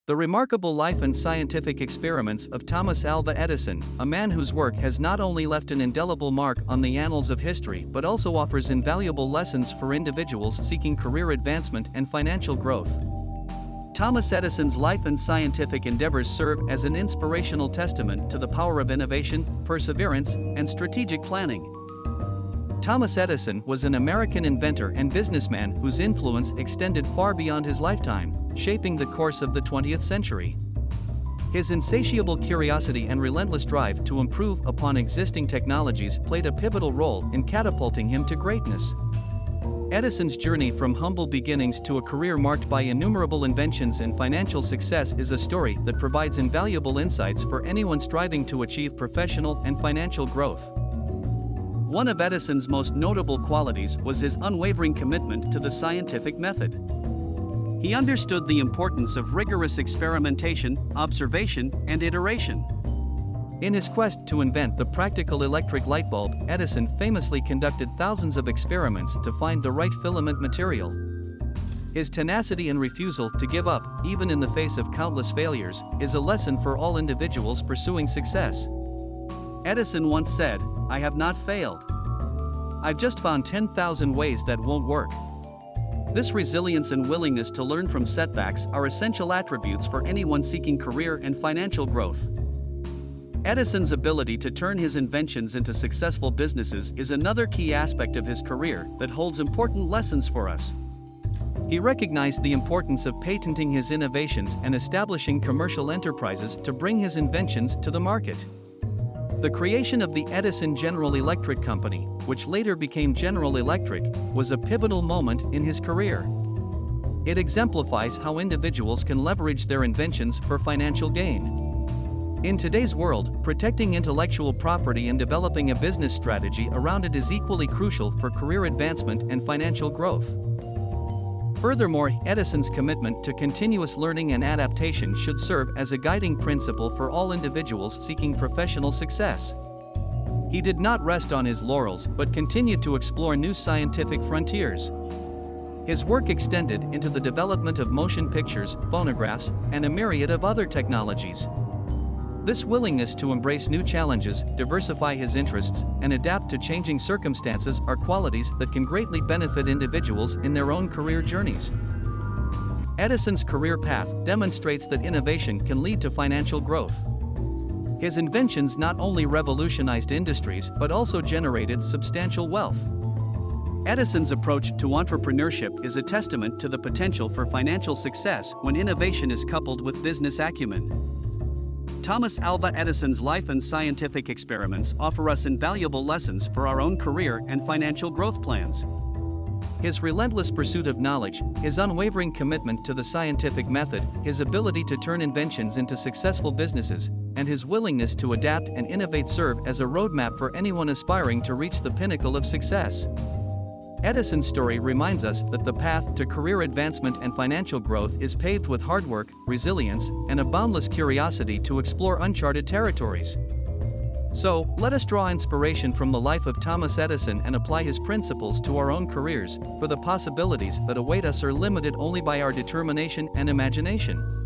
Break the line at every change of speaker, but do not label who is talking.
The remarkable life and scientific experiments of Thomas Alva Edison, a man whose work has not only left an indelible mark on the annals of history but also offers invaluable lessons for individuals seeking career advancement and financial growth. Thomas Edison's life and scientific endeavors serve as an inspirational testament to the power of innovation, perseverance, and strategic planning. Thomas Edison was an American inventor and businessman whose influence extended far beyond his lifetime, shaping the course of the 20th century. His insatiable curiosity and relentless drive to improve upon existing technologies played a pivotal role in catapulting him to greatness. Edison's journey from humble beginnings to a career marked by innumerable inventions and financial success is a story that provides invaluable insights for anyone striving to achieve professional and financial growth. One of Edison's most notable qualities was his unwavering commitment to the scientific method. He understood the importance of rigorous experimentation, observation, and iteration. In his quest to invent the practical electric light bulb, Edison famously conducted thousands of experiments to find the right filament material. His tenacity and refusal to give up, even in the face of countless failures, is a lesson for all individuals pursuing success. Edison once said, "I have not failed. I've just found 10,000 ways that won't work." This resilience and willingness to learn from setbacks are essential attributes for anyone seeking career and financial growth. Edison's ability to turn his inventions into successful businesses is another key aspect of his career that holds important lessons for us. He recognized the importance of patenting his innovations and establishing commercial enterprises to bring his inventions to the market. The creation of the Edison General Electric Company, which later became General Electric, was a pivotal moment in his career. It exemplifies how individuals can leverage their inventions for financial gain. In today's world, protecting intellectual property and developing a business strategy around it is equally crucial for career advancement and financial growth. Furthermore, Edison's commitment to continuous learning and adaptation should serve as a guiding principle for all individuals seeking professional success. He did not rest on his laurels but continued to explore new scientific frontiers. His work extended into the development of motion pictures, phonographs, and a myriad of other technologies. This willingness to embrace new challenges, diversify his interests, and adapt to changing circumstances are qualities that can greatly benefit individuals in their own career journeys. Edison's career path demonstrates that innovation can lead to financial growth. His inventions not only revolutionized industries but also generated substantial wealth. Edison's approach to entrepreneurship is a testament to the potential for financial success when innovation is coupled with business acumen. Thomas Alva Edison's life and scientific experiments offer us invaluable lessons for our own career and financial growth plans. His relentless pursuit of knowledge, his unwavering commitment to the scientific method, his ability to turn inventions into successful businesses, and his willingness to adapt and innovate serve as a roadmap for anyone aspiring to reach the pinnacle of success. Edison's story reminds us that the path to career advancement and financial growth is paved with hard work, resilience, and a boundless curiosity to explore uncharted territories. So, let us draw inspiration from the life of Thomas Edison and apply his principles to our own careers, for the possibilities that await us are limited only by our determination and imagination.